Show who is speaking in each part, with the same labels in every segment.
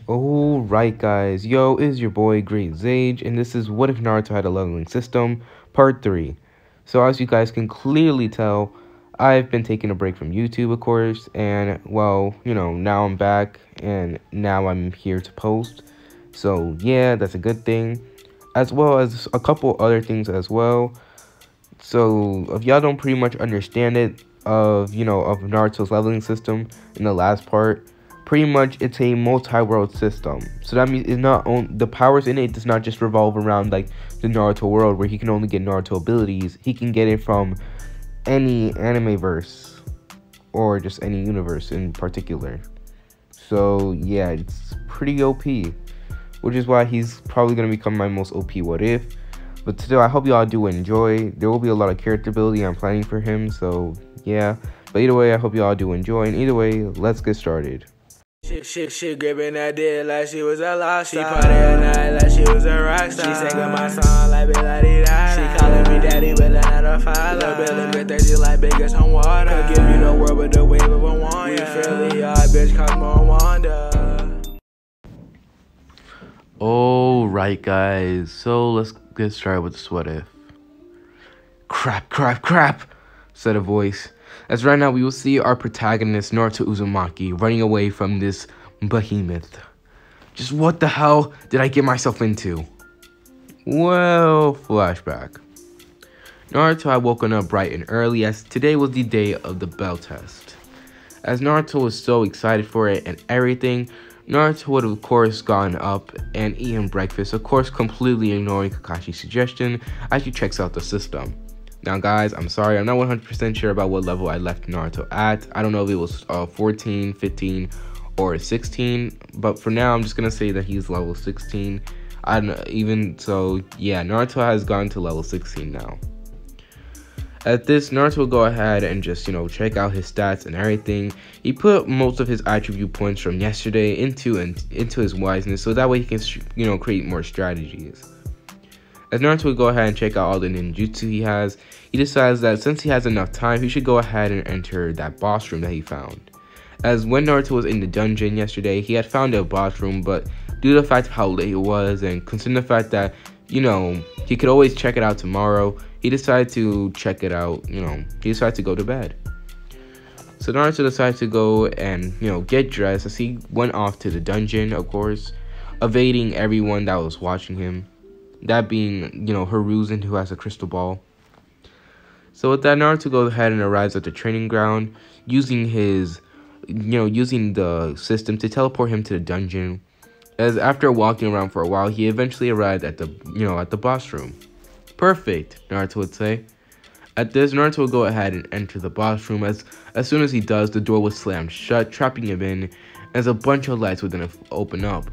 Speaker 1: Alright guys, yo, it's your boy Great Zage, and this is What If Naruto Had a Leveling System, Part 3. So as you guys can clearly tell, I've been taking a break from YouTube, of course, and, well, now I'm back, and now I'm here to post. So, yeah, that's a good thing, as well as a couple other things as well. So, if y'all don't pretty much understand it, of Naruto's leveling system in the last part, pretty much it's a multi-world system. So that means it's not the powers in it does not just revolve around like the Naruto world where he can only get Naruto abilities. He can get it from any anime verse or just any universe in particular. So yeah, it's pretty OP, which is why he's probably gonna become my most OP what if. But still, I hope y'all do enjoy. There will be a lot of character building I'm planning for him, so yeah. But either way, I hope y'all do enjoy, and either way, let's get started.
Speaker 2: She gripping that dick like she was a lost star. She party at night like she was a rock star. She singing my song like Bella-dee-da. She calling me daddy, but not her father. Little Billy bit thirsty like big as some water. Could give you the world with the wave of a wand. We Philly, our bitch Cosmo Wanda.
Speaker 1: Alright guys, so let's get started with this what if. Crap, said a voice. As right now we will see our protagonist Naruto Uzumaki running away from this behemoth. Just what the hell did I get myself into? Well, flashback. Naruto had woken up bright and early as today was the day of the bell test. As Naruto was so excited for it and everything, Naruto would of course gone up and eaten breakfast, of course completely ignoring Kakashi's suggestion as he checks out the system. Now guys, I'm sorry, I'm not 100% sure about what level I left Naruto at. I don't know if it was 14, 15, or 16, but for now I'm just gonna say that he's level 16. I don't know, even so, yeah, Naruto has gone to level 16 now. At this, Naruto will go ahead and just, check out his stats and everything. He put most of his attribute points from yesterday into his wiseness, so that way he can, create more strategies. As Naruto will go ahead and check out all the ninjutsu he has, he decides that since he has enough time, he should go ahead and enter that boss room that he found. As when Naruto was in the dungeon yesterday, he had found a boss room, but due to the fact of how late it was, and considering the fact that, he could always check it out tomorrow, he decided to check it out, he decided to go to bed. So Naruto decided to go and, get dressed as he went off to the dungeon, of course, evading everyone that was watching him. That being, Hiruzen, who has a crystal ball. So with that, Naruto goes ahead and arrives at the training ground, using his, using the system to teleport him to the dungeon. As after walking around for a while, he eventually arrived at the, at the boss room. Perfect, Naruto would say. At this, Naruto will go ahead and enter the boss room. As soon as he does, the door was slammed shut, trapping him in, as a bunch of lights would then open up.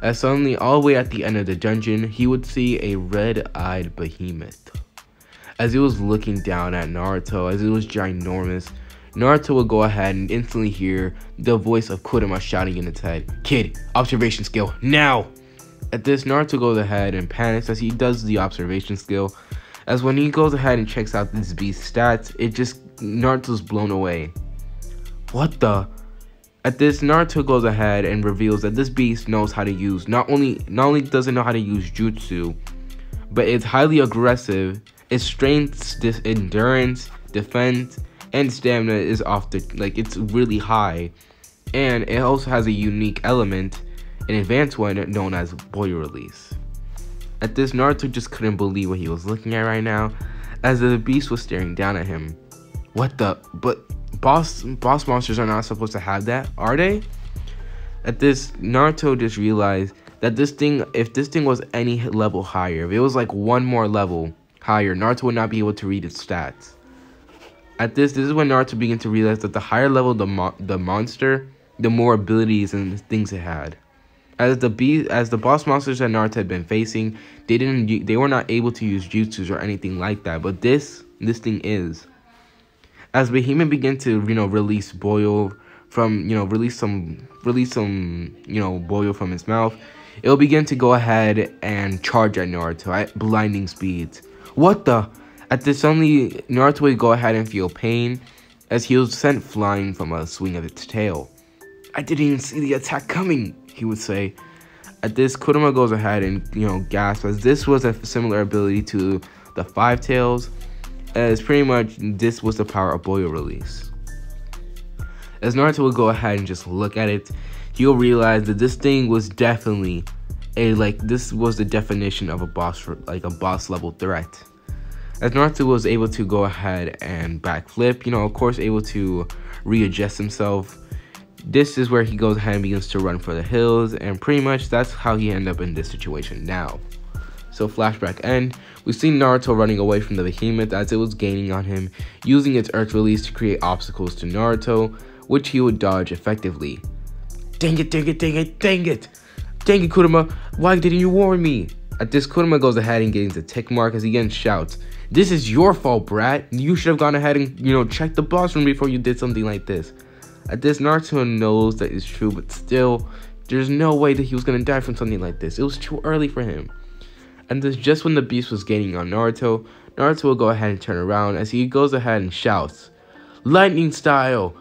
Speaker 1: As suddenly, all the way at the end of the dungeon, he would see a red-eyed behemoth. As he was looking down at Naruto, as it was ginormous, Naruto would go ahead and instantly hear the voice of Kurama shouting in his head, "Kid, observation skill, now!" At this, Naruto goes ahead and panics as he does the observation skill. As when he goes ahead and checks out this beast's stats, Naruto's blown away. What the? At this, Naruto goes ahead and reveals that this beast knows how to use, not only does it know how to use jutsu, but it's highly aggressive. Its strength, endurance, defense, and stamina is it's really high. And it also has a unique element, an advanced one known as Boy Release. At this, Naruto just couldn't believe what he was looking at right now, as the beast was staring down at him. What the? But boss monsters are not supposed to have that, are they? At this, Naruto just realized that if this thing was any level higher, if it was like one more level higher, Naruto would not be able to read its stats. At this is when Naruto began to realize that the higher level the monster, the more abilities and things it had. As the boss monsters that Naruto had been facing, they were not able to use jutsus or anything like that, but this thing is. As Behemoth began to, release boil from, release some, boil from his mouth, it will begin to go ahead and charge at Naruto at blinding speeds. What the? At this, suddenly, Naruto would go ahead and feel pain as he was sent flying from a swing of its tail. I didn't even see the attack coming, he would say. At this, Kurama goes ahead and, gasps, as this was a similar ability to the Five Tails, as pretty much this was the power of Boyo release. As Naruto will go ahead and just look at it, he'll realize that this thing was definitely this was the definition of a boss level threat. As Naruto was able to go ahead and backflip, of course able to readjust himself, this is where he goes ahead and begins to run for the hills, and pretty much that's how he ended up in this situation now. So flashback end, we see Naruto running away from the behemoth as it was gaining on him, using its earth release to create obstacles to Naruto, which he would dodge effectively. Dang it, dang it, dang it, dang it! Dang it, Kurama, why didn't you warn me? At this, Kurama goes ahead and gains a tick mark as he again shouts, "This is your fault, brat! You should have gone ahead and, checked the boss room before you did something like this." At this, Naruto knows that it's true, but still, there's no way that he was gonna die from something like this. It was too early for him. And this, just when the beast was gaining on Naruto, Naruto will go ahead and turn around as he goes ahead and shouts, "Lightning style!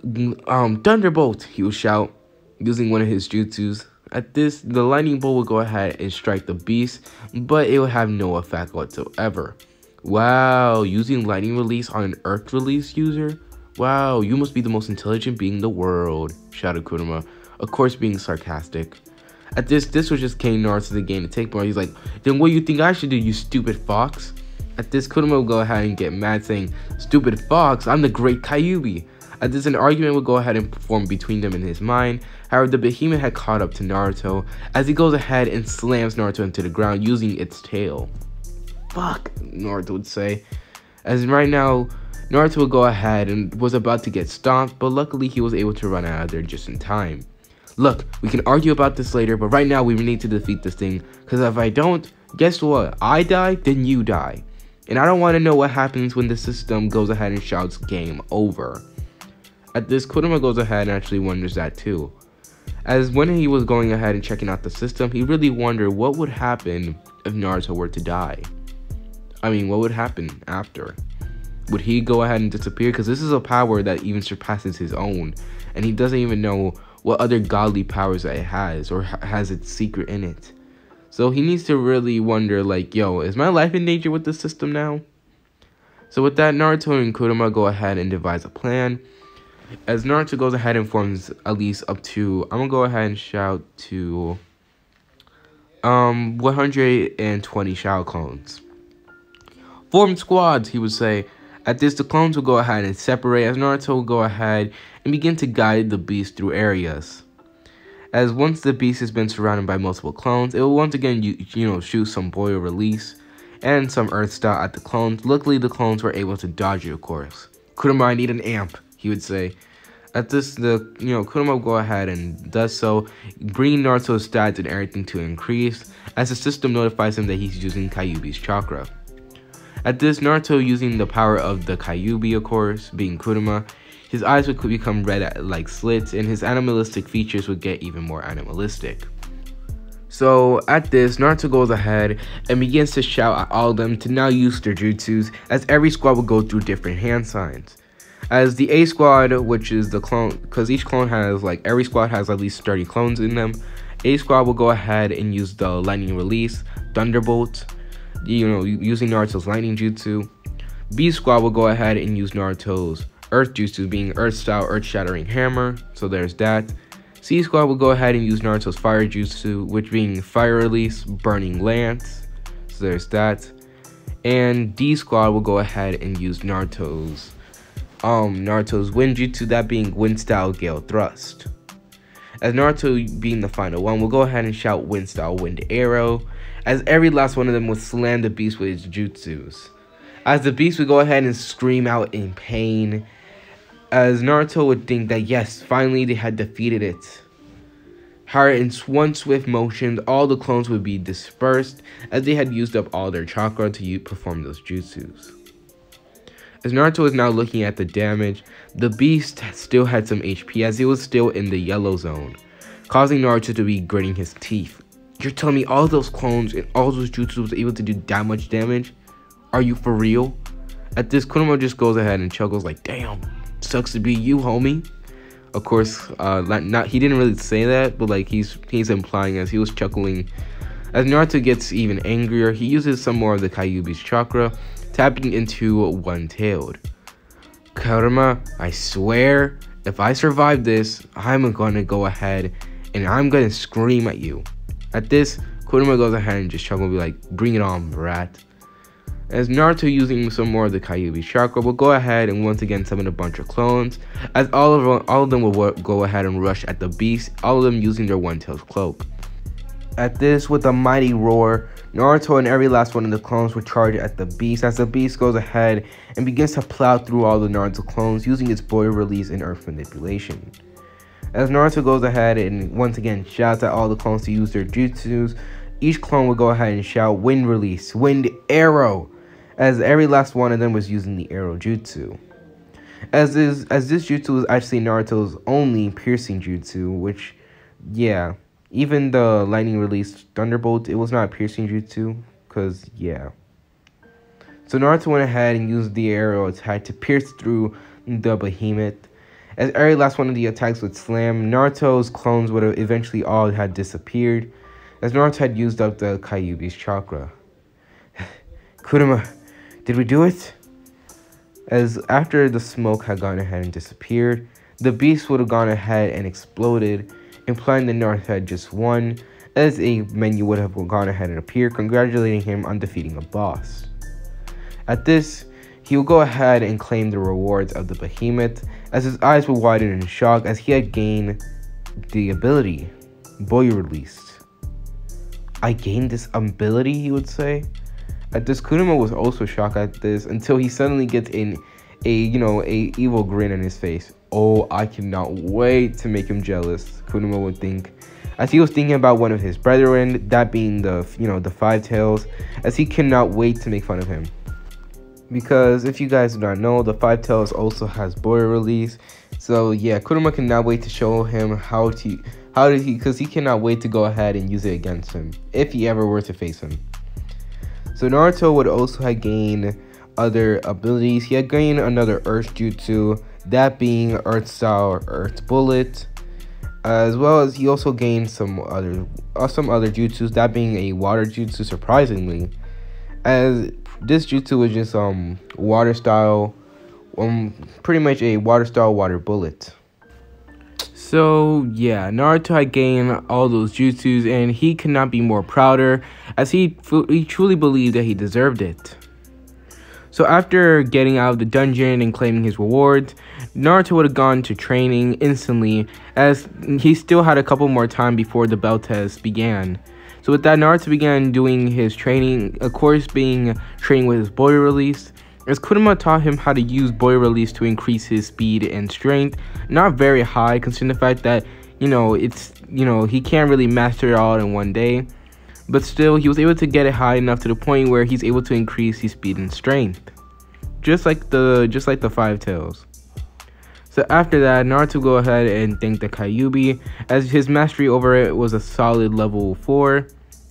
Speaker 1: Thunderbolt!" he will shout, using one of his jutsus. At this, the lightning bolt will go ahead and strike the beast, but it will have no effect whatsoever. Wow, using lightning release on an earth release user? Wow, you must be the most intelligent being in the world, shouted Kurama, of course being sarcastic. At this was just getting Naruto to gain a take more. He's like, "Then what do you think I should do, you stupid fox?" At this, Kurama will go ahead and get mad, saying, "Stupid fox, I'm the great Kyuubi." At this, an argument will go ahead and form between them in his mind. However, the behemoth had caught up to Naruto as he goes ahead and slams Naruto into the ground using its tail. "Fuck," Naruto would say. As right now, Naruto would go ahead and was about to get stomped, but luckily he was able to run out of there just in time. "Look, we can argue about this later, but right now we need to defeat this thing, because if I don't, guess what? I die, then you die. And I don't want to know what happens when the system goes ahead and shouts game over." At this, Kurama goes ahead and actually wonders that too. As when he was going ahead and checking out the system, he really wondered what would happen if Naruto were to die. I mean, what would happen after? Would he go ahead and disappear? Because this is a power that even surpasses his own, and he doesn't even know what other godly powers that it has, or has its secret in it. So he needs to really wonder, like, yo, is my life in danger with this system now? So with that, Naruto and Kurama go ahead and devise a plan. As Naruto goes ahead and forms at least up to, I'm gonna go ahead and shout to 120 Shao clones. "Form squads," he would say. At this, the clones will go ahead and separate as Naruto will go ahead and begin to guide the beast through areas. As once the beast has been surrounded by multiple clones, it will once again shoot some Boyo release and some earth style at the clones. Luckily, the clones were able to dodge it, of course. "Kurama, I need an amp," he would say. At this, Kurama will go ahead and does so, bringing Naruto's stats and everything to increase, as the system notifies him that he's using Kyuubi's chakra. At this, Naruto, using the power of the Kyuubi, of course, being Kurama, his eyes would become red like slits, and his animalistic features would get even more animalistic. So at this, Naruto goes ahead and begins to shout at all of them to now use their jutsus, as every squad will go through different hand signs. As the A squad, which is the clone, because each clone has, every squad has at least 30 clones in them. A squad will go ahead and use the lightning release, Thunderbolt, using Naruto's lightning jutsu. B squad will go ahead and use Naruto's earth jutsu, being earth style, earth shattering hammer, so there's that. C squad will go ahead and use Naruto's fire jutsu, which being fire release, burning lance, so there's that. And D squad will go ahead and use Naruto's wind jutsu, that being wind style gale thrust. As Naruto being the final one, will go ahead and shout wind style wind arrow, as every last one of them would slam the beast with its jutsus. As the beast would go ahead and scream out in pain, as Naruto would think that yes, finally they had defeated it. However, in one swift motion, all the clones would be dispersed, as they had used up all their chakra to perform those jutsus. As Naruto is now looking at the damage, the beast still had some HP, as it was still in the yellow zone, causing Naruto to be gritting his teeth. "You're telling me all those clones and all those jutsus was able to do that much damage? Are you for real?" At this, Kurama just goes ahead and chuckles like, "Damn, sucks to be you, homie." Of course, not he didn't really say that, but like he's implying as he was chuckling. As Naruto gets even angrier, he uses some more of the Kyuubi's chakra, tapping into One-Tailed. Kurama, I swear, if I survive this, I'm gonna go ahead and I'm gonna scream at you. At this, Kurama goes ahead and just chuckles and be like, bring it on, brat. As Naruto, using some more of the Kyuubi's chakra, will go ahead and once again summon a bunch of clones, as all of them will go ahead and rush at the beast, all of them using their One-Tailed cloak. At this, with a mighty roar, Naruto and every last one of the clones will charge at the beast, as the beast goes ahead and begins to plow through all the Naruto clones using its boy release and earth manipulation. As Naruto goes ahead and once again shouts at all the clones to use their jutsus, each clone will go ahead and shout wind release, wind arrow, as every last one of them was using the arrow jutsu. As this jutsu was actually Naruto's only piercing jutsu, which, yeah, even the lightning released Thunderbolt, it was not a piercing jutsu, because, yeah. So Naruto went ahead and used the arrow attack to pierce through the behemoth. As every last one of the attacks would slam, Naruto's clones would have eventually all had disappeared, as Naruto had used up the Kyuubi's chakra. Kurama, did we do it? As after the smoke had gone ahead and disappeared, the beast would have gone ahead and exploded, implying that Naruto had just won, as a menu would have gone ahead and appeared, congratulating him on defeating a boss. At this, he will go ahead and claim the rewards of the behemoth, as his eyes will widen in shock as he had gained the ability, Boy Released. I gained this ability, he would say. At this, Kurama was also shocked at this until he suddenly gets a evil grin on his face. Oh, I cannot wait to make him jealous, Kurama would think, as he was thinking about one of his brethren, that being the Five Tails, as he cannot wait to make fun of him. Because if you guys do not know, the Five Tails also has Boy Release. So yeah, Kurama cannot wait to show him because he cannot wait to go ahead and use it against him if he ever were to face him. So Naruto would also have gained other abilities. He had gained another Earth Jutsu, that being Earth Style Earth Bullet, as well as he also gained some other jutsus, that being a Water Jutsu, surprisingly, as this jutsu was just water style, pretty much a water style water bullet. So yeah, Naruto had gained all those jutsus, and he could not be more prouder, as he truly believed that he deserved it. So after getting out of the dungeon and claiming his rewards, Naruto would have gone to training instantly, as he still had a couple more time before the bell test began. So with that, Naruto began doing his training, of course training with his Boy Release, as Kurama taught him how to use Boy Release to increase his speed and strength. Not very high, considering the fact that, he can't really master it all in one day. But still, he was able to get it high enough to the point where he's able to increase his speed and strength. Just like the Five Tails. So after that, Naruto go ahead and thank the Kyuubi, as his mastery over it was a solid level 4,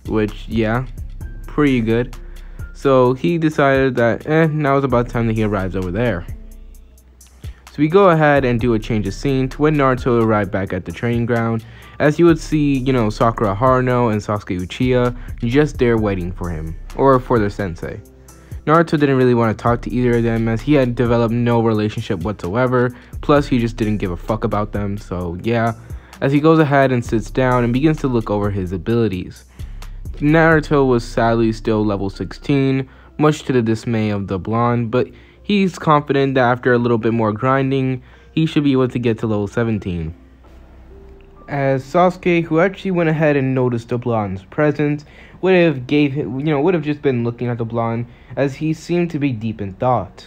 Speaker 1: which, yeah, pretty good. So he decided that, now is about time that he arrives over there. So we go ahead and do a change of scene to when Naruto arrived back at the training ground, as you would see, Sakura Haruno and Sasuke Uchiha just there waiting for him, or for their sensei. Naruto didn't really want to talk to either of them, as he had developed no relationship whatsoever, plus he just didn't give a fuck about them. So yeah, as he goes ahead and sits down and begins to look over his abilities. Naruto was sadly still level 16, much to the dismay of the blonde, but he's confident that after a little bit more grinding, he should be able to get to level 17. As Sasuke, who actually went ahead and noticed the blonde's presence, would have just been looking at the blonde, as he seemed to be deep in thought.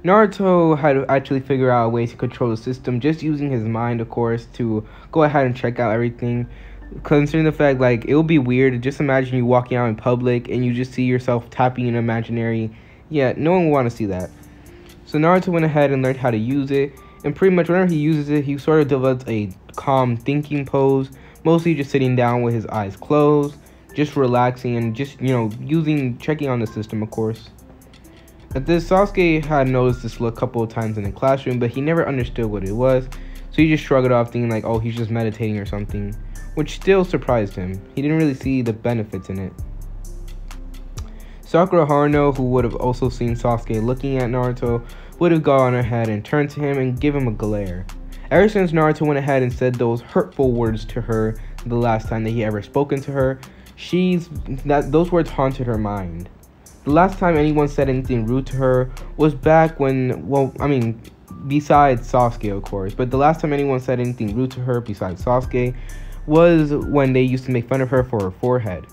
Speaker 1: Naruto had actually figured out a way to control the system, just using his mind, of course, to go ahead and check out everything. Considering the fact, it would be weird. Just imagine you walking out in public and you just see yourself tapping an imaginary. Yeah, no one would want to see that. So Naruto went ahead and learned how to use it, and pretty much whenever he uses it, he sort of develops a calm thinking pose, mostly just sitting down with his eyes closed, just relaxing and just, checking on the system, of course. At this, Sasuke had noticed this look a couple of times in the classroom, but he never understood what it was, so So he just shrugged it off, thinking like, oh, he's just meditating or something, which still surprised him. He didn't really see the benefits in it. Sakura Haruno, who would have also seen Sasuke looking at Naruto, would have gone ahead and turned to him and give him a glare. Ever since Naruto went ahead and said those hurtful words to her the last time that he ever spoken to her, those words haunted her mind. The last time anyone said anything rude to her was back when, besides Sasuke, of course, but the last time anyone said anything rude to her besides Sasuke was when they used to make fun of her for her forehead.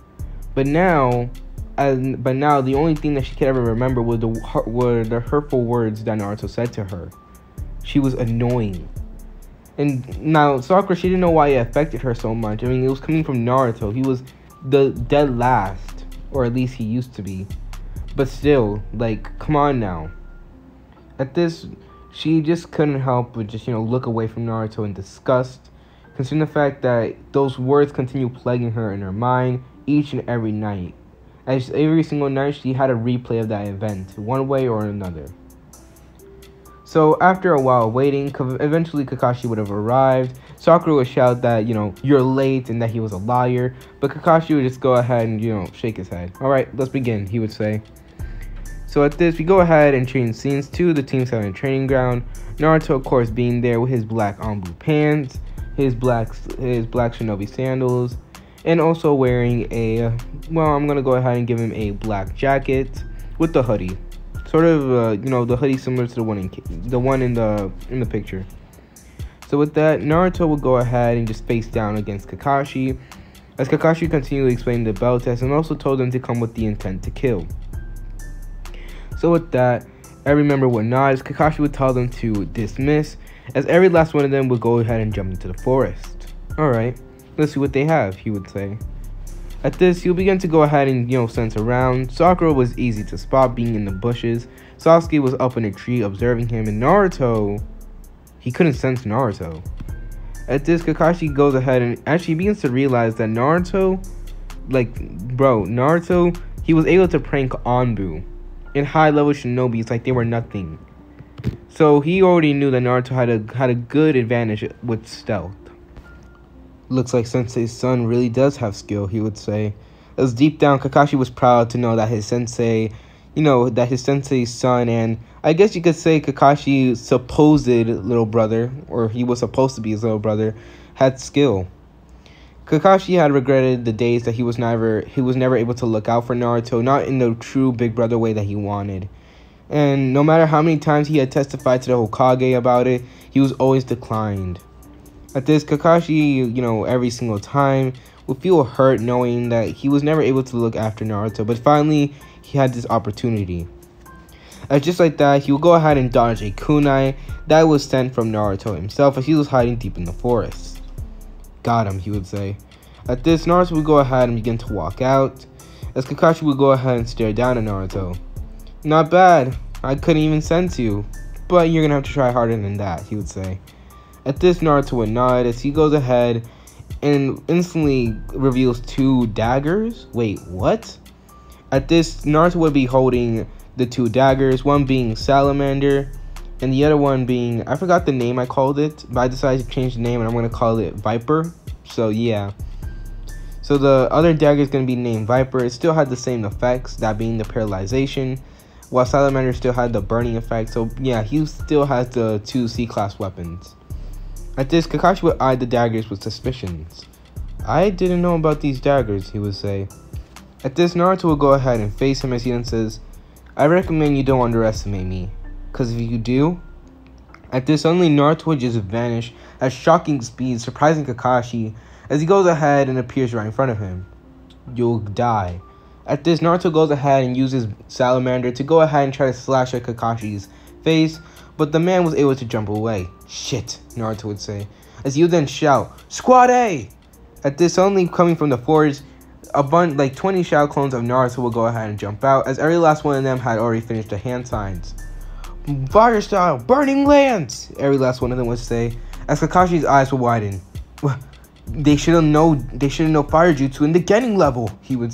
Speaker 1: But now the only thing that she could ever remember were the hurtful words that Naruto said to her. She was annoying. And now Sakura, she didn't know why it affected her so much. I mean, it was coming from Naruto. He was the dead last, or at least he used to be. But still, like, come on now. At this, she just couldn't help but just, look away from Naruto in disgust, considering the fact that those words continue plaguing her in her mind each and every night. As every single night, she had a replay of that event, one way or another. So after a while waiting, eventually Kakashi would have arrived. Sakura would shout that, you're late and that he was a liar. But Kakashi would just go ahead and, shake his head. Alright, let's begin, he would say. So at this, we go ahead and change scenes to the Team 7 training ground. Naruto, of course, being there with his black Anbu pants, his black shinobi sandals, and also wearing I'm going to go ahead and give him a black jacket with the hoodie. Sort of, the hoodie similar to the one in the picture. So with that, Naruto will go ahead and just face down against Kakashi, as Kakashi continually explained the bell test and also told them to come with the intent to kill. So with that, every member would nod as Kakashi would tell them to dismiss, as every last one of them would go ahead and jump into the forest. Alright, let's see what they have, he would say. At this, he'll begin to go ahead and, sense around. Sakura was easy to spot, being in the bushes. Sasuke was up in a tree observing him, and Naruto, he couldn't sense Naruto. At this, Kakashi goes ahead and actually begins to realize that Naruto, he was able to prank Anbu and high-level shinobis like they were nothing. So he already knew that Naruto had a good advantage with stealth. Looks like Sensei's son really does have skill, he would say. As deep down, Kakashi was proud to know that his sensei's son, and I guess you could say Kakashi's supposed little brother, or he was supposed to be his little brother, had skill. Kakashi had regretted the days that he was never able to look out for Naruto, not in the true big brother way that he wanted. And no matter how many times he had testified to the Hokage about it, he was always declined. At this, Kakashi, every single time would feel hurt knowing that he was never able to look after Naruto, but finally he had this opportunity. And just like that, he would go ahead and dodge a kunai that was sent from Naruto himself as he was hiding deep in the forest. Got him, he would say. At this, Naruto would go ahead and begin to walk out, as Kakashi would go ahead and stare down at Naruto. Not bad, I couldn't even sense you, but you're gonna have to try harder than that, he would say. At this, Naruto would nod as he goes ahead and instantly reveals 2 daggers. Wait, what? At this, Naruto would be holding the 2 daggers, one being Salamander, and the other one being, I forgot the name I called it, but I decided to change the name and I'm going to call it Viper. So yeah. So the other dagger is going to be named Viper. It still had the same effects, that being the paralyzation, while Salamander still had the burning effect. So yeah, he still has the 2 C-class weapons. At this, Kakashi would eye the daggers with suspicions. I didn't know about these daggers, he would say. At this, Naruto would go ahead and face him as he then says, I recommend you don't underestimate me, because if you do... At this, suddenly Naruto would just vanish at shocking speed, surprising Kakashi as he goes ahead and appears right in front of him. You'll die. At this, Naruto goes ahead and uses Salamander to go ahead and try to slash at Kakashi's face, but the man was able to jump away. Shit, Naruto would say, as he would then shout, Squad A! At this, suddenly coming from the forest, 20 shadow clones of Naruto would go ahead and jump out, as every last one of them had already finished the hand signs. Fire style, burning lance! Every last one of them would say, as Kakashi's eyes would widen. They should know fire jutsu in the Genin level, he would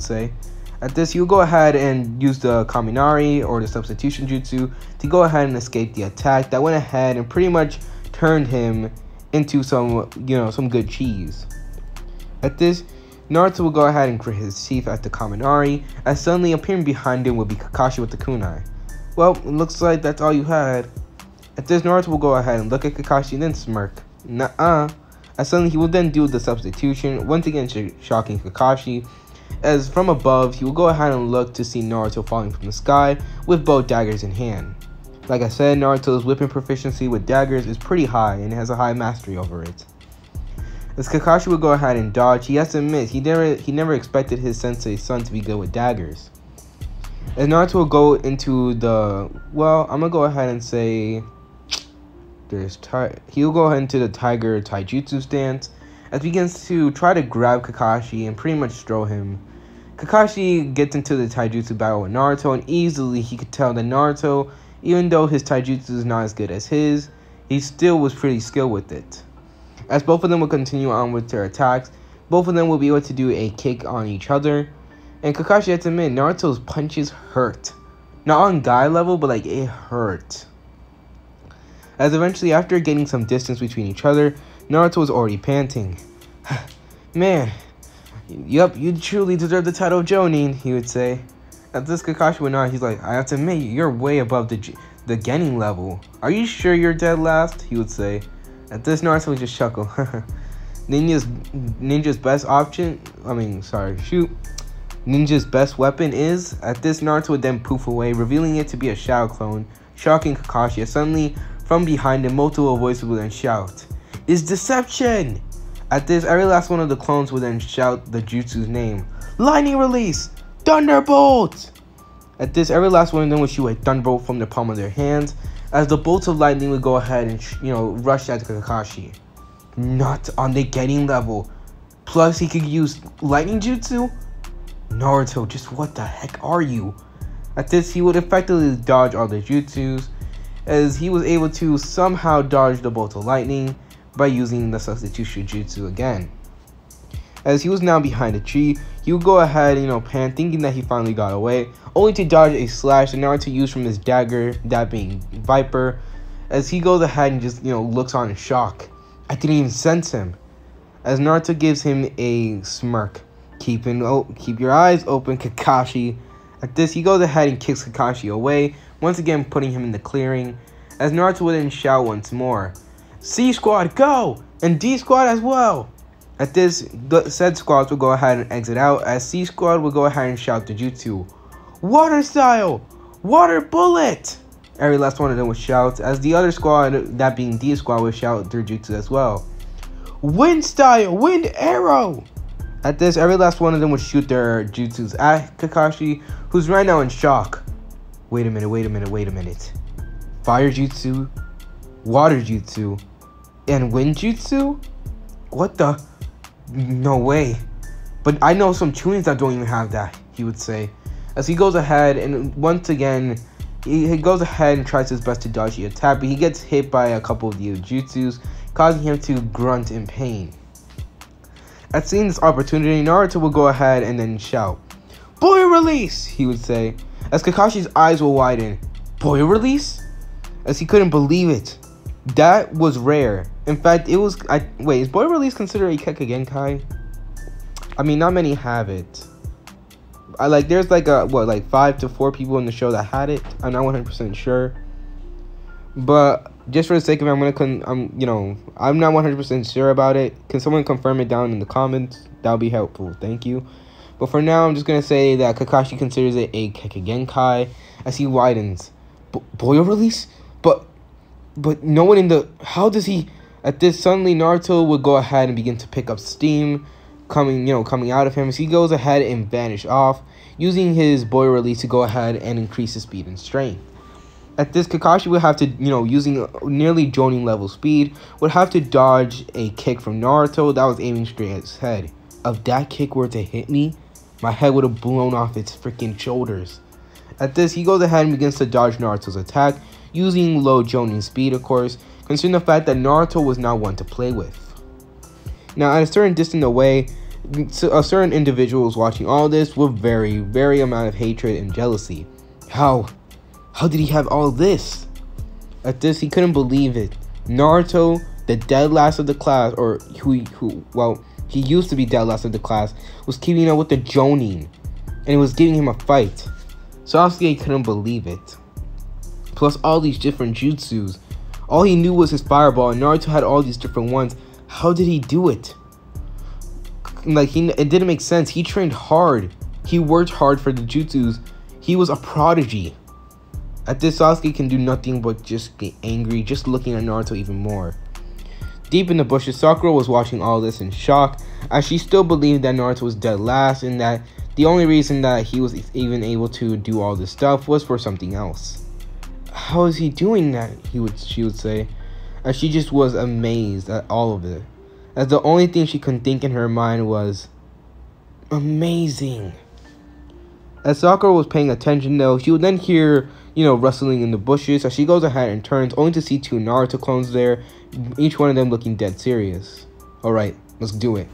Speaker 1: say. At this, he would go ahead and use the Kaminari, or the substitution jutsu, to go ahead and escape the attack that went ahead and pretty much turned him into some good cheese. At this, Naruto will go ahead and grit his teeth at the Kaminari, as suddenly appearing behind him will be Kakashi with the kunai. Well, it looks like that's all you had. At this, Naruto will go ahead and look at Kakashi and then smirk. Nuh-uh. As suddenly he will then do the substitution, once again shocking Kakashi. As from above, he will go ahead and look to see Naruto falling from the sky with both daggers in hand. Like I said, Naruto's whipping proficiency with daggers is pretty high and has a high mastery over it. As Kakashi will go ahead and dodge, he has to admit he never expected his sensei's son to be good with daggers. As Naruto will go into the, well, I'm gonna go ahead and say he'll go ahead into the Tiger Taijutsu stance as he begins to try to grab Kakashi and pretty much throw him. Kakashi gets into the Taijutsu battle with Naruto, and easily he could tell that Naruto, even though his Taijutsu is not as good as his, he still was pretty skilled with it. As both of them will continue on with their attacks, both of them will be able to do a kick on each other. And Kakashi had to admit, Naruto's punches hurt. Not on guy level, but like it hurt. As eventually, after getting some distance between each other, Naruto was already panting. Man, yup, you truly deserve the title of Jonin, he would say. At this, Kakashi went on, he's like, I have to admit, you're way above the Genin level. Are you sure you're dead last? He would say. At this, Naruto would just chuckle. Ninja's best weapon is. At this, Naruto would then poof away, revealing it to be a shadow clone, shocking Kakashi. As suddenly, from behind him, multiple voices would then shout, "It's deception!" At this, every last one of the clones would then shout the jutsu's name. Lightning release! Thunderbolt! At this, every last one of them would shoot a thunderbolt from the palm of their hands, as the bolts of lightning would go ahead and, rush at Kakashi. Not on the Genin level. Plus, he could use lightning jutsu? Naruto, just what the heck are you? At this, he would effectively dodge all the jutsus, as he was able to somehow dodge the bolt of lightning by using the substitution jutsu again. As he was now behind a tree, he would go ahead and, pan, thinking that he finally got away, only to dodge a slash that Naruto used from his dagger, that being Viper, as he goes ahead and just, looks on in shock. I didn't even sense him. As Naruto gives him a smirk. Keep your eyes open, Kakashi. At this, he goes ahead and kicks Kakashi away, once again putting him in the clearing, as Naruto would then shout once more, C Squad, go! And D Squad as well! At this, the said squads will go ahead and exit out, as C Squad will go ahead and shout the jutsu, Water Style! Water Bullet! Every last one of them would shout, as the other squad, that being D Squad, would shout their jutsu as well. Wind Style! Wind Arrow! At this, every last one of them would shoot their jutsus at Kakashi, who's right now in shock. Wait a minute. Fire jutsu, water jutsu, and wind jutsu? What the? No way. But I know some Chunins that don't even have that, he would say. As he goes ahead and once again, he goes ahead and tries his best to dodge the attack, but he gets hit by a couple of the jutsus, causing him to grunt in pain. At seeing this opportunity, Naruto will go ahead and then shout, Boy release, he would say, as Kakashi's eyes will widen. Boy release? As he couldn't believe it. That was rare. In fact, it was... wait, is Boy release considered a Kekkei Genkai? I mean, not many have it. There's 5 to 4 people in the show that had it. I'm not 100% sure. But just for the sake of it, I'm not 100% sure about it. Can someone confirm it down in the comments? That would be helpful. Thank you. But for now, I'm just gonna say that Kakashi considers it a Kekkei Genkai as he widens. Boy release? But no one in the... How does he... At this, suddenly Naruto would go ahead and begin to pick up steam coming out of him as he goes ahead and vanish off, using his boy release to go ahead and increase his speed and strength. At this, Kakashi would have to, using nearly Jonin level speed, would have to dodge a kick from Naruto that was aiming straight at his head. If that kick were to hit me, my head would have blown off its freaking shoulders. At this, he goes ahead and begins to dodge Naruto's attack, using low Jonin speed, of course, considering the fact that Naruto was not one to play with. Now, at a certain distance away, a certain individual was watching all this with very, very amount of hatred and jealousy. How did he have all this? At this, he couldn't believe it. Naruto, the dead last of the class, or he used to be dead last of the class, was keeping up with the Jonin, and it was giving him a fight. Sasuke couldn't believe it. Plus all these different jutsus. All he knew was his fireball, and Naruto had all these different ones. How did he do it? Like, it didn't make sense. He trained hard. He worked hard for the jutsus. He was a prodigy. At this, Sasuke can do nothing but just get angry, just looking at Naruto even more. Deep in the bushes, Sakura was watching all this in shock, as she still believed that Naruto was dead last, and that the only reason that he was even able to do all this stuff was for something else. How is he doing that? She would say, as she just was amazed at all of it, as the only thing she could think in her mind was, amazing. As Sakura was paying attention though, she would then hear, rustling in the bushes, as she goes ahead and turns, only to see 2 Naruto clones there, each one of them looking dead serious. Alright, let's do it.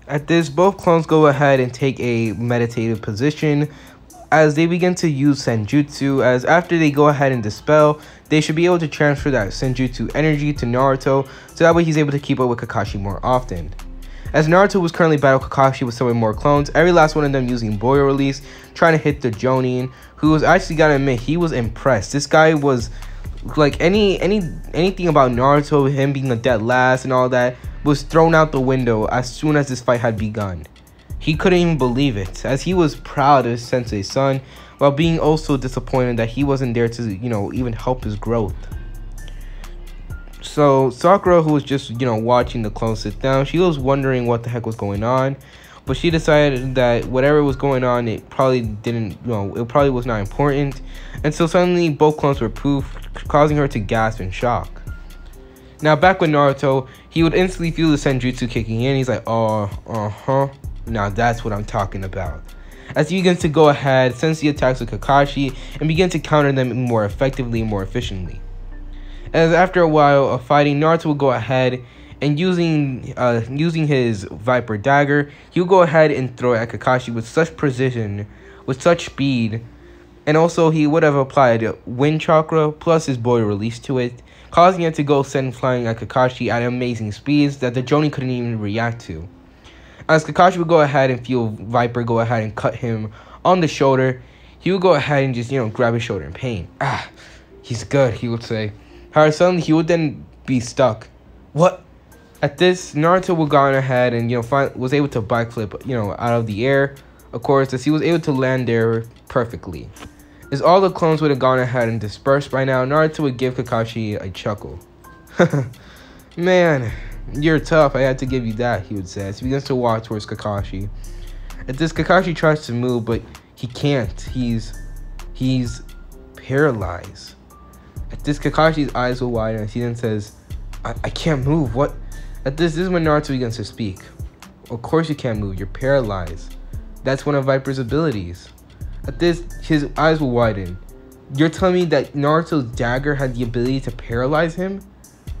Speaker 1: At this, both clones go ahead and take a meditative position as they begin to use Senjutsu, as after they go ahead and dispel, they should be able to transfer that Senjutsu energy to Naruto, so that way he's able to keep up with Kakashi more often. As Naruto was currently battling Kakashi with so many more clones, every last one of them using Boyo Release, trying to hit the Jonin, who was actually, gotta admit, he was impressed. This guy was, like, anything about Naruto, him being a dead last and all that, was thrown out the window as soon as this fight had begun. He couldn't even believe it, as he was proud of his sensei's son, while being also disappointed that he wasn't there to, even help his growth. So Sakura, who was just, watching the clones sit down, she was wondering what the heck was going on, but she decided that whatever was going on, it probably was not important, and so suddenly both clones were poof, causing her to gasp in shock. Now back with Naruto, he would instantly feel the Senjutsu kicking in. He's like, now that's what I'm talking about. As he begins to go ahead, sense the attacks of Kakashi, and begin to counter them more effectively and more efficiently. As after a while of fighting, Naruto will go ahead and using his Viper Dagger, he'll go ahead and throw it at Kakashi with such precision, with such speed, and also he would have applied Wind Chakra plus his Boyo Release to it, causing it to go send flying at Kakashi at amazing speeds that the Jonin couldn't even react to. As Kakashi would go ahead and feel Viper go ahead and cut him on the shoulder, he would go ahead and just, grab his shoulder in pain. He's good, he would say. However, suddenly he would then be stuck. What? At this, Naruto would go ahead and, was able to backflip, out of the air, of course, as he was able to land there perfectly. As all the clones would have gone ahead and dispersed by now, Naruto would give Kakashi a chuckle. Man, you're tough, I had to give you that, he would say, as he begins to walk towards Kakashi. At this, Kakashi tries to move, but he can't. He's paralyzed. At this, Kakashi's eyes will widen as he then says, I can't move, what? At this is when Naruto begins to speak. Of course you can't move, you're paralyzed. That's one of Viper's abilities. At this, his eyes will widen. You're telling me that Naruto's dagger had the ability to paralyze him?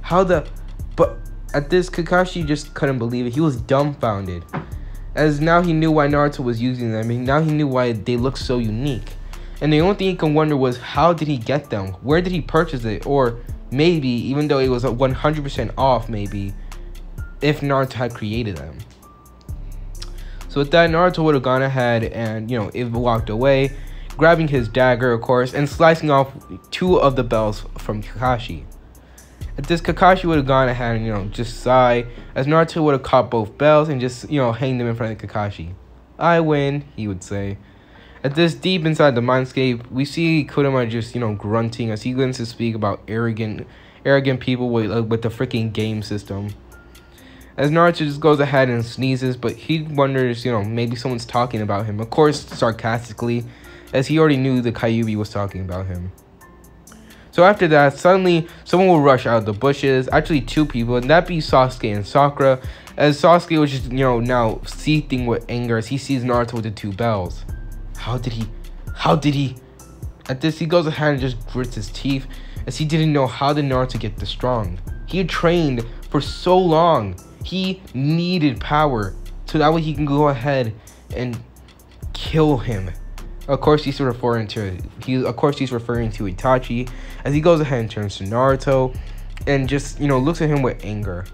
Speaker 1: But at this, Kakashi just couldn't believe it. He was dumbfounded. As now he knew why Naruto was using them, and now he knew why they looked so unique. And the only thing he can wonder was, how did he get them? Where did he purchase it? Or maybe, even though it was 100% off, maybe, if Naruto had created them. So with that, Naruto would have gone ahead and, it walked away, grabbing his dagger, of course, and slicing off 2 of the bells from Kakashi. At this, Kakashi would have gone ahead and, just sigh, as Naruto would have caught both bells and just, hang them in front of Kakashi. I win, he would say. At this, deep inside the mindscape, we see Kurama just, grunting as he begins to speak about arrogant people with the freaking game system. As Naruto just goes ahead and sneezes, but he wonders, maybe someone's talking about him. Of course, sarcastically, as he already knew the Kyuubi was talking about him. So after that, suddenly, someone will rush out of the bushes. Actually, 2 people, and that be Sasuke and Sakura. As Sasuke was just, now seething with anger as he sees Naruto with the 2 bells. How did he? At this, he goes ahead and just grits his teeth, as he didn't know how did Naruto get this strong. He had trained for so long. He needed power, so that way he can go ahead and kill him. Of course, he's referring to Itachi, as he goes ahead and turns to Naruto, and just, looks at him with anger.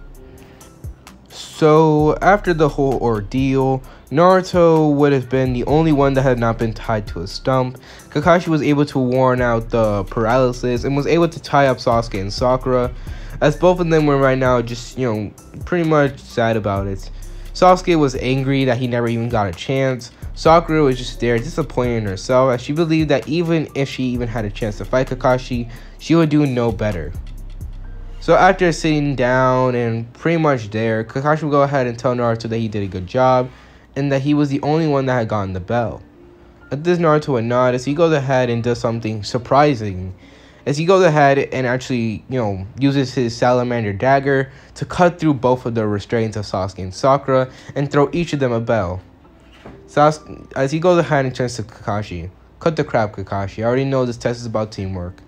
Speaker 1: So after the whole ordeal, Naruto would have been the only one that had not been tied to a stump. Kakashi was able to warn out the paralysis and was able to tie up Sasuke and Sakura, as both of them were right now just, pretty much sad about it. Sasuke was angry that he never even got a chance. Sakura was just there, disappointed in herself, as she believed that even if she even had a chance to fight Kakashi, she would do no better. So after sitting down and pretty much there, Kakashi would go ahead and tell Naruto that he did a good job and that he was the only one that had gotten the bell. At this, Naruto would nod as he goes ahead and does something surprising. As he goes ahead and actually, uses his salamander dagger to cut through both of the restraints of Sasuke and Sakura and throw each of them a bell. As he goes ahead and turns to Kakashi, "Cut the crap, Kakashi. I already know this test is about teamwork."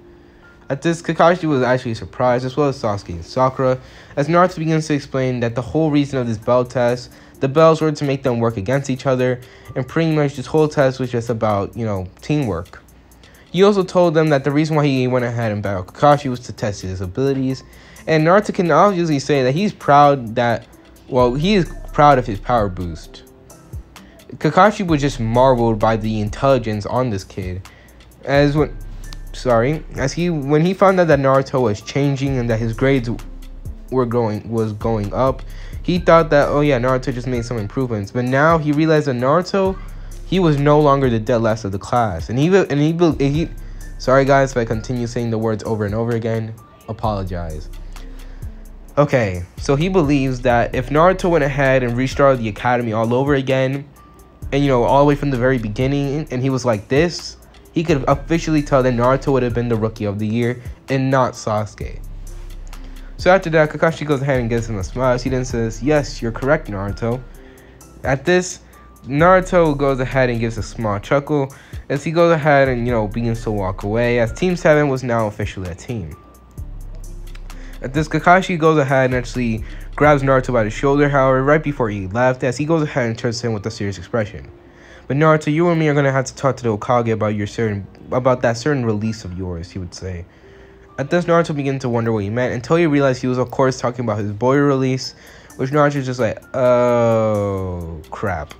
Speaker 1: At this, Kakashi was actually surprised, as well as Sasuke and Sakura, as Naruto begins to explain that the whole reason of this bell test, the bells were to make them work against each other, and pretty much this whole test was just about, teamwork. He also told them that the reason why he went ahead and battled Kakashi was to test his abilities, and Naruto can obviously say that he's proud he is proud of his power boost. Kakashi was just marveled by the intelligence on this kid, when he found out that Naruto was changing and that his grades was going up. He thought that, oh yeah, Naruto just made some improvements, but now he realized that Naruto, he was no longer the dead last of the class, and he sorry guys if I continue saying the words over and over again, apologize. Okay, so he believes that if Naruto went ahead and restarted the academy all over again, and all the way from the very beginning, and he was like this, he could officially tell that Naruto would have been the Rookie of the Year and not Sasuke. So after that, Kakashi goes ahead and gives him a smile. He then says, "Yes, you're correct, Naruto." At this, Naruto goes ahead and gives a small chuckle as he goes ahead and, begins to walk away, as Team 7 was now officially a team. At this, Kakashi goes ahead and actually grabs Naruto by the shoulder, however, right before he left, as he goes ahead and turns to him with a serious expression. "But Naruto, you and me are going to have to talk to the Hokage about that certain release of yours," he would say. At this, Naruto began to wonder what he meant until he realized he was, of course, talking about his boy release, which Naruto was just like, oh, crap.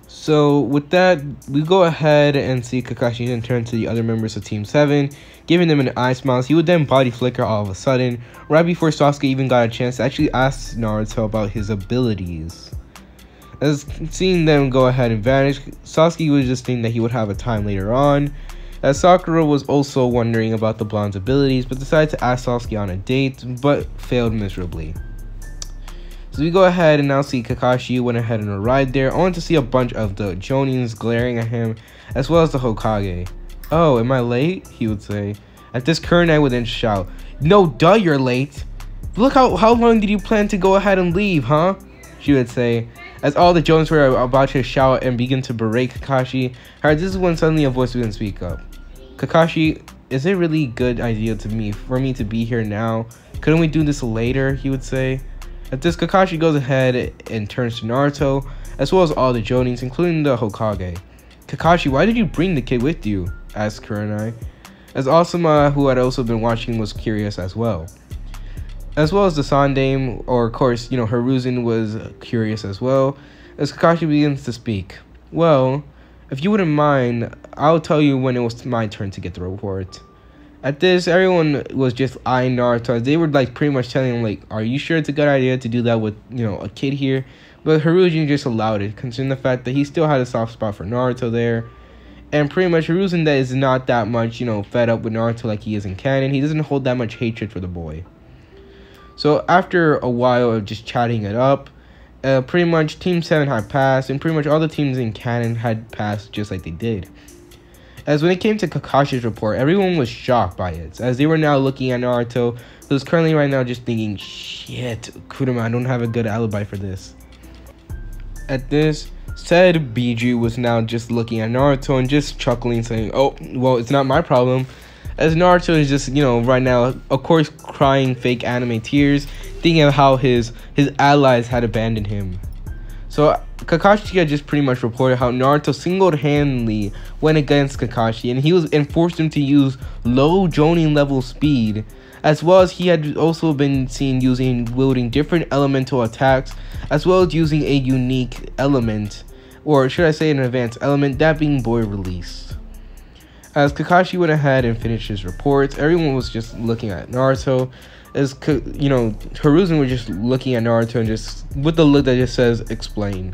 Speaker 1: So with that, we go ahead and see Kakashi then turn to the other members of Team 7, giving them an eye smile. He would then body flicker all of a sudden, right before Sasuke even got a chance to actually ask Naruto about his abilities. As seeing them go ahead and vanish, Sasuke was just thinking that he would have a time later on, as Sakura was also wondering about the blonde's abilities, but decided to ask Sasuke on a date, but failed miserably. So we go ahead and now see Kakashi went ahead on a ride there, only to see a bunch of the Jonins glaring at him, as well as the Hokage. "Oh, am I late?" he would say. At this, Kurenai would then shout, "No, duh, you're late. Look, how long did you plan to go ahead and leave, huh?" she would say, as all the Jonins were about to shout and begin to berate Kakashi. However, this is when suddenly a voice would then speak up. "Kakashi, is it really a good idea for me to be here now? Couldn't we do this later?" he would say. At this, Kakashi goes ahead and turns to Naruto, as well as all the Jonins, including the Hokage. "Kakashi, why did you bring the kid with you?" asked Kurenai, as Asuma, who had also been watching, was curious as well. As well as the Sandaime, or of course, Hiruzen was curious as well, as Kakashi begins to speak. "Well, if you wouldn't mind, I'll tell you when it was my turn to get the report." At this, everyone was just eyeing Naruto, as they were pretty much telling him, "Are you sure it's a good idea to do that with, a kid here?" But Hiruzen just allowed it, considering the fact that he still had a soft spot for Naruto there. And pretty much Hiruzen that is not that much, fed up with Naruto like he is in canon. He doesn't hold that much hatred for the boy. So after a while of just chatting it up, pretty much Team 7 had passed, and pretty much all the teams in canon had passed just like they did. As when it came to Kakashi's report, everyone was shocked by it, as they were now looking at Naruto, who is currently right now just thinking, "Shit, Kurama, I don't have a good alibi for this." At this, said Biju was now just looking at Naruto and just chuckling, saying, "Oh, well, it's not my problem." As Naruto is just, right now, of course, crying fake anime tears, thinking of how his allies had abandoned him. So Kakashi had just pretty much reported how Naruto single-handedly went against Kakashi, and forced him to use low Jonin level speed, as well as he had also been seen wielding different elemental attacks, as well as using a unique element, or should I say an advanced element, that being Boy Release. As Kakashi went ahead and finished his reports, everyone was just looking at Naruto. As Hiruzen was just looking at Naruto and just with the look that just says explain.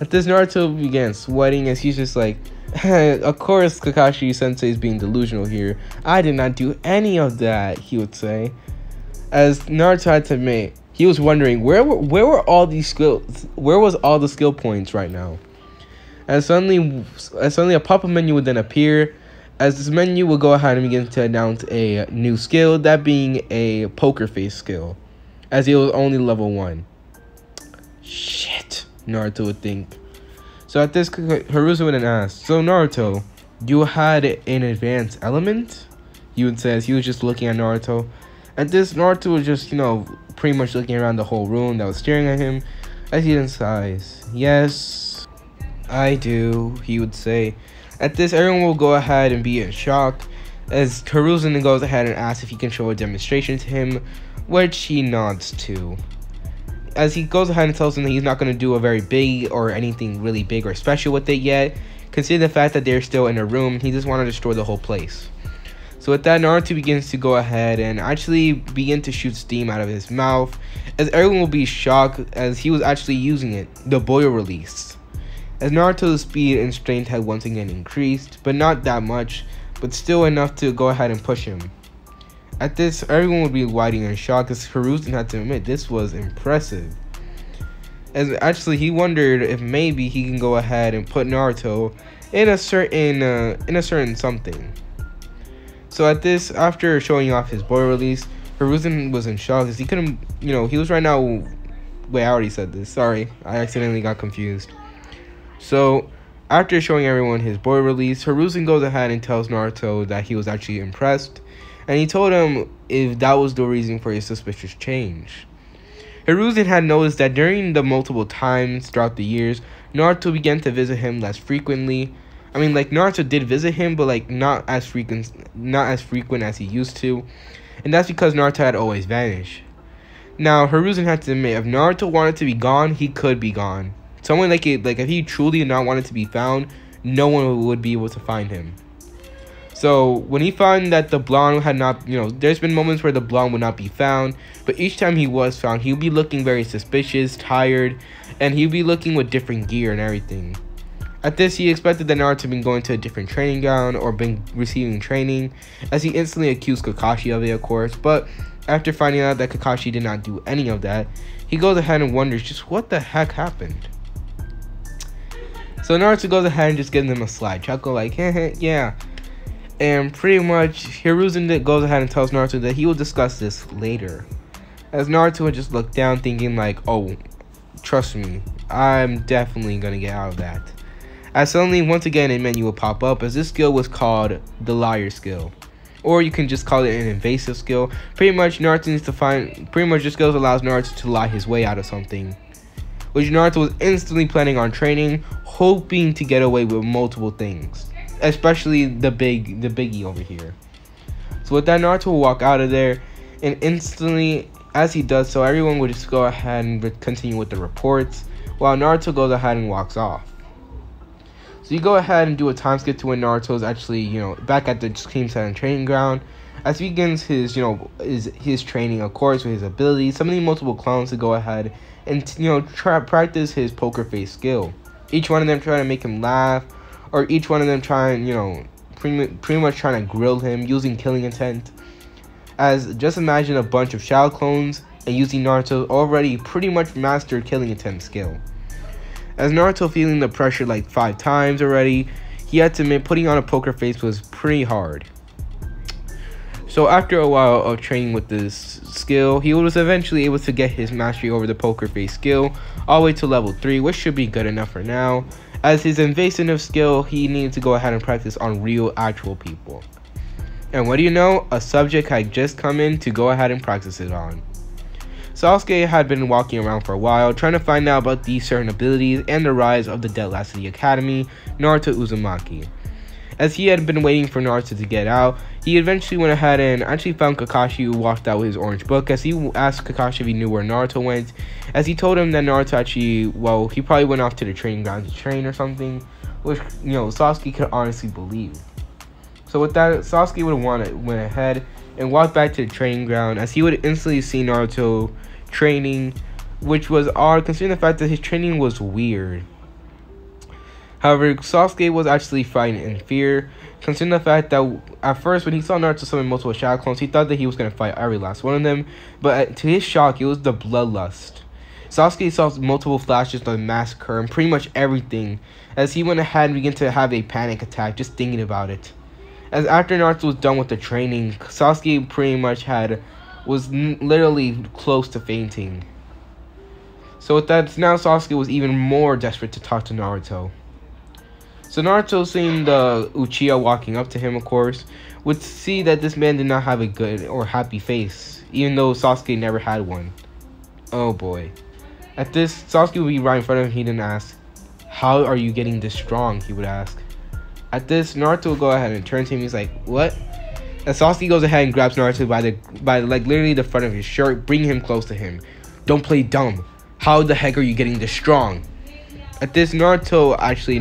Speaker 1: At this, Naruto began sweating as he's just like, of course Kakashi Sensei is being delusional here. I did not do any of that, he would say. As Naruto had to admit, he was wondering where were all these skills, where was all the skill points right now? As suddenly a pop-up menu would then appear, as this menu will go ahead and begin to announce a new skill, that being a poker face skill, as it was only level 1. Shit, Naruto would think. So at this, Hiruzen would then ask, so Naruto, you had an advanced element? He would say as he was just looking at Naruto. At this, Naruto was just, pretty much looking around the whole room that was staring at him, as he then sighs. Yes, I do, he would say. At this, everyone will go ahead and be in shock, as Hiruzen goes ahead and asks if he can show a demonstration to him, which he nods to. As he goes ahead and tells him that he's not going to do a very big or anything really big or special with it yet, considering the fact that they're still in a room, he just wanted to destroy the whole place. So with that, Naruto begins to go ahead and actually begin to shoot steam out of his mouth, as everyone will be shocked as he was actually using it, the Boy Release. As Naruto's speed and strength had once again increased, but not that much, but still enough to go ahead and push him. At this, everyone would be waiting in shock as Hiruzen had to admit this was impressive. As actually he wondered if maybe he can go ahead and put Naruto in a certain something. So at this, after showing off his Boy Release, Hiruzen was in shock as he couldn't, he was right now, wait, I already said this, sorry, I accidentally got confused. So after showing everyone his Boy Release, Hiruzen goes ahead and tells Naruto that he was actually impressed, and he told him if that was the reason for his suspicious change. Hiruzen had noticed that during the multiple times throughout the years, Naruto began to visit him less frequently. I mean, Naruto did visit him, but not as frequent as he used to, and that's because Naruto had always vanished. Now, Hiruzen had to admit, if Naruto wanted to be gone, he could be gone. Someone if he truly did not wanted to be found, no one would be able to find him. So when he found that the blonde had not, there's been moments where the blonde would not be found, but each time he was found, he would be looking very suspicious, tired, and he would be looking with different gear and everything. At this, he expected that Naruto had been going to a different training ground or been receiving training, as he instantly accused Kakashi of it, of course, but after finding out that Kakashi did not do any of that, he goes ahead and wonders just what the heck happened. So Naruto goes ahead and just gives him a sly chuckle like, heh, yeah. And pretty much, Hiruzen goes ahead and tells Naruto that he will discuss this later. As Naruto would just look down thinking like, oh, trust me, I'm definitely going to get out of that. As suddenly, once again, a menu will pop up as this skill was called the Liar skill. Or you can just call it an invasive skill. Pretty much, Naruto needs to this skill allows Naruto to lie his way out of something, which Naruto was instantly planning on training, hoping to get away with multiple things, especially the biggie over here. So with that, Naruto will walk out of there, and instantly, as he does so, everyone will just go ahead and continue with the reports, while Naruto goes ahead and walks off. So you go ahead and do a time skip to when Naruto is actually, back at the Team 7 training ground, as he begins his, his training, of course, with his abilities, summoning multiple clones to go ahead and, practice his poker face skill. Each one of them trying to make him laugh, or each one of them trying, pretty much trying to grill him using killing intent. As just imagine a bunch of Shao clones and using Naruto's already pretty much mastered killing intent skill. As Naruto feeling the pressure like 5 times already, he had to admit putting on a poker face was pretty hard. So after a while of training with this skill, he was eventually able to get his mastery over the poker face skill all the way to level 3, which should be good enough for now. As his invasive skill, he needed to go ahead and practice on real actual people. And what do you know? A subject had just come in to go ahead and practice it on. Sasuke had been walking around for a while, trying to find out about these certain abilities and the rise of the dead last of the Academy, Naruto Uzumaki. As he had been waiting for Naruto to get out, he eventually went ahead and actually found Kakashi, who walked out with his orange book. As he asked Kakashi if he knew where Naruto went, as he told him that Naruto actually, well, he probably went off to the training ground to train or something, which, you know, Sasuke could honestly believe. So with that, Sasuke went ahead and walked back to the training ground, as he would instantly see Naruto training, which was odd considering the fact that his training was weird. However, Sasuke was actually fighting in fear, considering the fact that at first when he saw Naruto summon multiple shadow clones, he thought that he was going to fight every last one of them, but to his shock, it was the bloodlust. Sasuke saw multiple flashes of the massacre and pretty much everything, as he went ahead and began to have a panic attack just thinking about it. As after Naruto was done with the training, Sasuke pretty much was literally close to fainting. So with that, now Sasuke was even more desperate to talk to Naruto. So Naruto, seeing the Uchiha walking up to him, of course, would see that this man did not have a good or happy face, even though Sasuke never had one. Oh boy. At this, Sasuke would be right in front of him. He didn't ask, "How are you getting this strong?" he would ask. At this, Naruto will go ahead and turn to him. He's like, "What?" And Sasuke goes ahead and grabs Naruto by like literally the front of his shirt, bringing him close to him. "Don't play dumb. How the heck are you getting this strong?" At this, Naruto actually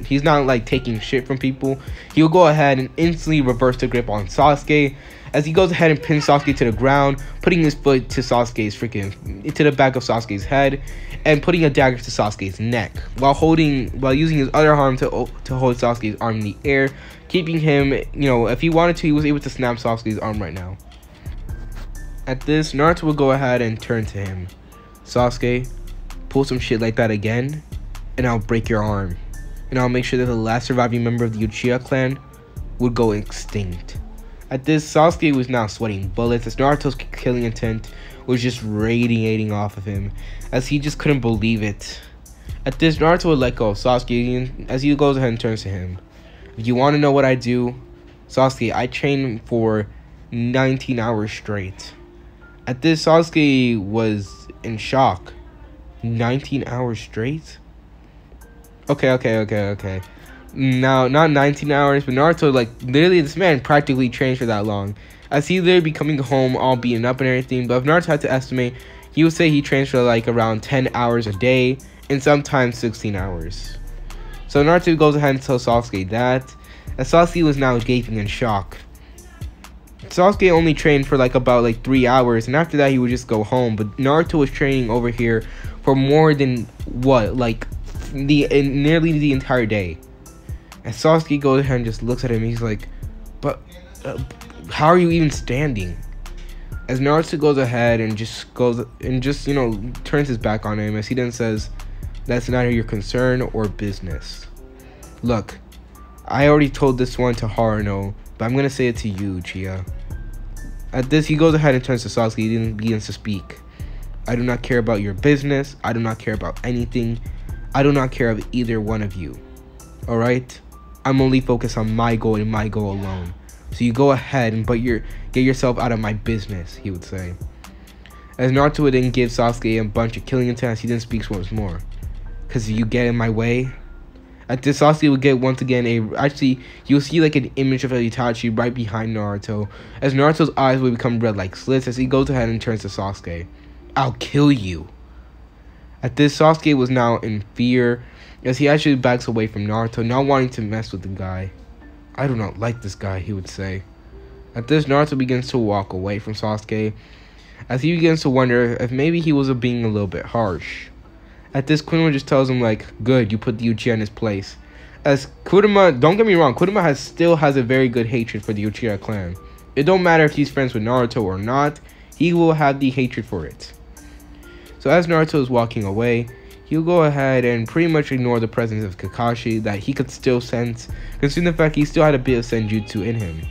Speaker 1: he's not like taking shit from people. He'll go ahead and instantly reverse the grip on Sasuke, as he goes ahead and pins Sasuke to the ground, putting his foot to the back of Sasuke's head, and putting a dagger to Sasuke's neck, while using his other arm to hold Sasuke's arm in the air, keeping him, you know, if he wanted to, he was able to snap Sasuke's arm right now. At this, Naruto will go ahead and turn to him. "Sasuke, pull some shit like that again, and I'll break your arm. And I'll make sure that the last surviving member of the Uchiha clan would go extinct." At this, Sasuke was now sweating bullets, as Naruto's killing intent was just radiating off of him, as he just couldn't believe it. At this, Naruto would let go of Sasuke, as he goes ahead and turns to him. "If you want to know what I do, Sasuke, I train for 19 hours straight." At this, Sasuke was in shock. 19 hours straight? Okay. Now, not 19 hours, but Naruto, like, literally, this man practically trained for that long, as he literally be coming home all beaten up and everything. But if Naruto had to estimate, he would say he trains for, like, around 10 hours a day, and sometimes 16 hours. So Naruto goes ahead and tells Sasuke that, as Sasuke was now gaping in shock. Sasuke only trained for, about 3 hours, and after that, he would just go home. But Naruto was training over here for more than, nearly the entire day. And Sasuke goes ahead and just looks at him. He's like, "But how are you even standing?" As Naruto goes ahead and just turns his back on him, as he then says, "That's neither your concern or business. Look, I already told this one to Haruno, but I'm gonna say it to you, Uchiha." At this, he goes ahead and turns to Sasuke and begins to speak. "I do not care about your business. I do not care about anything. I do not care of either one of you. Alright? I'm only focused on my goal and my goal alone. So you go ahead and get yourself out of my business," he would say. As Naruto would then give Sasuke a bunch of killing attacks, he then speaks once more. "Cause if you get in my way." At this, Sasuke would get once again you'll see like an image of Itachi right behind Naruto, as Naruto's eyes would become red like slits, as he goes ahead and turns to Sasuke. "I'll kill you." At this, Sasuke was now in fear, as he actually backs away from Naruto, not wanting to mess with the guy. "I do not like this guy," he would say. At this, Naruto begins to walk away from Sasuke, as he begins to wonder if maybe he was being a little bit harsh. At this, Kurama just tells him, like, "Good, you put the Uchiha in his place." As Kurama, don't get me wrong, Kurama still has a very good hatred for the Uchiha clan. It don't matter if he's friends with Naruto or not, he will have the hatred for it. So as Naruto is walking away, he'll go ahead and pretty much ignore the presence of Kakashi that he could still sense, considering the fact he still had a bit of Senjutsu in him.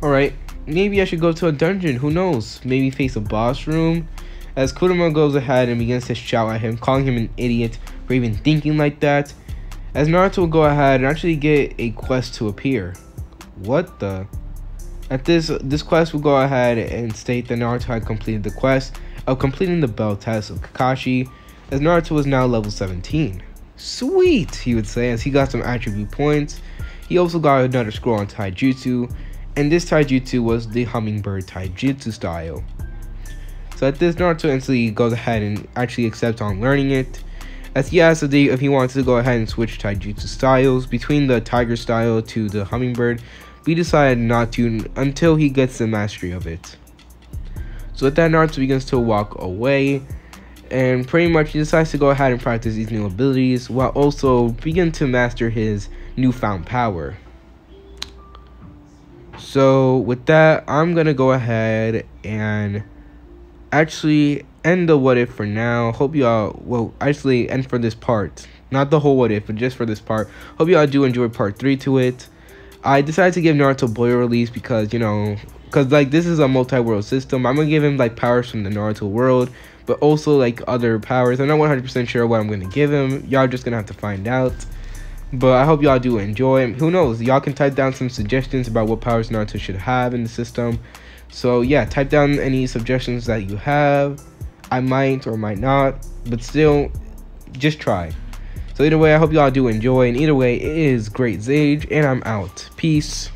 Speaker 1: Alright, maybe I should go to a dungeon, who knows? Maybe face a boss room? As Kurama goes ahead and begins to shout at him, calling him an idiot for even thinking like that, as Naruto will go ahead and actually get a quest to appear. What the? At this quest will go ahead and state that Naruto had completed the quest of completing the bell test of Kakashi, as Naruto was now level 17. Sweet, he would say, as he got some attribute points. he also got another scroll on taijutsu, and this taijutsu was the hummingbird taijutsu style. So at this, Naruto instantly goes ahead and actually accepts on learning it, as he asked if he wants to go ahead and switch taijutsu styles between the tiger style to the hummingbird. We decided not to until he gets the mastery of it. So with that, Naruto begins to walk away, and pretty much he decides to go ahead and practice these new abilities while also begin to master his newfound power. So with that, I'm gonna go ahead and actually end the what if for now. Hope y'all, well, actually end for this part, not the whole what if, but just for this part. Hope y'all do enjoy part 3 to it. I decided to give Naruto Boy release because, you know, like this is a multi-world system. I'm gonna give him like powers from the Naruto world, but also like other powers. I'm not 100% sure what I'm gonna give him. Y'all just gonna have to find out. But I hope y'all do enjoy. Who knows? Y'all can type down some suggestions about what powers Naruto should have in the system. So yeah, type down any suggestions that you have. I might or might not, but still, just try. So either way, I hope y'all do enjoy. And either way, it is Great Zage, and I'm out. Peace.